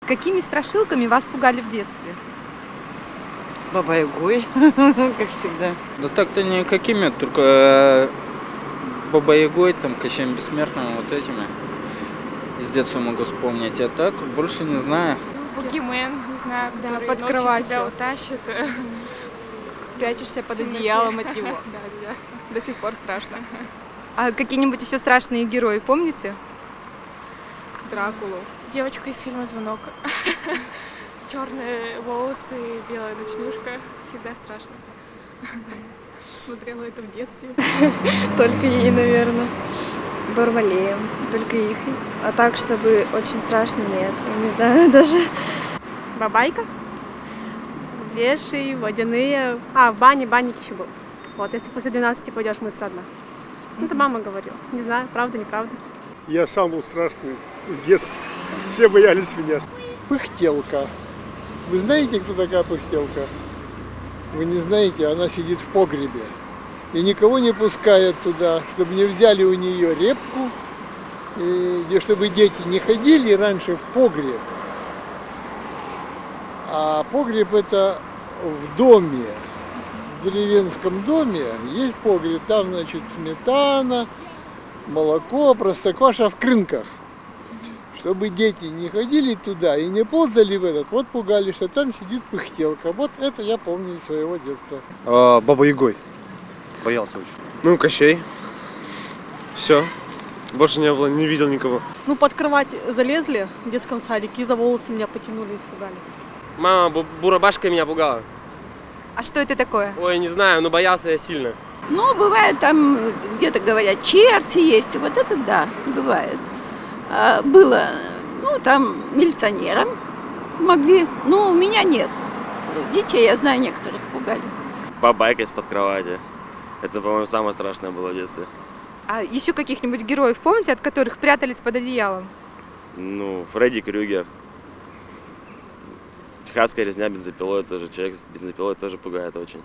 Какими страшилками вас пугали в детстве? Баба-Ягой, как всегда. Да так-то никакими, только Баба-Ягой, там, Кощеем Бессмертным, вот этими. Из детства могу вспомнить, а так больше не знаю. Бугимен, не знаю, Да, который под ночью кроватью. тебя утащит. Прячешься под темноте. одеялом от него. Да. До сих пор страшно. А какие-нибудь еще страшные герои помните? Дракулу. Девочка из фильма «Звонок». Черные волосы, белая ночнушка. Всегда страшно. Смотрела это в детстве. Только ей, наверное. Бармалеем, только их. А так, чтобы очень страшно, нет. Я не знаю даже. Бабайка, леший, водяные. В бане, банник еще был. Вот, если после 12 пойдешь мыться одна. Ну, это мама говорила. Не знаю, правда, неправда. Я сам был страшный в детстве. Все боялись меня. Пыхтелка. Вы знаете, кто такая пыхтелка? Вы не знаете, она сидит в погребе. И никого не пускает туда, чтобы не взяли у нее репку, и чтобы дети не ходили раньше в погреб. А погреб это в доме, в деревенском доме есть погреб. Там, значит, сметана, молоко, простокваша в крынках. Чтобы дети не ходили туда и не ползали в этот, вот пугались, что там сидит пыхтелка. Вот это я помню из своего детства. Баба-Ягой. Боялся очень. Ну, Кощей. Все. Больше не было, не видел никого. Ну, под кровать залезли в детском садике и за волосы меня потянули и испугали. Мама бурабашка меня пугала. А что это такое? Ой, не знаю, но боялся я сильно. Ну, бывает, там где-то говорят, черти есть. Вот это да, бывает. Было, ну, там милиционерам могли, но у меня нет. Детей, я знаю, некоторых пугали. Бабайка из-под кровати. Это, по-моему, самое страшное было в детстве. А еще каких-нибудь героев помните, от которых прятались под одеялом? Ну, Фредди Крюгер. Техасская резня бензопилой тоже. Человек с бензопилой тоже пугает очень.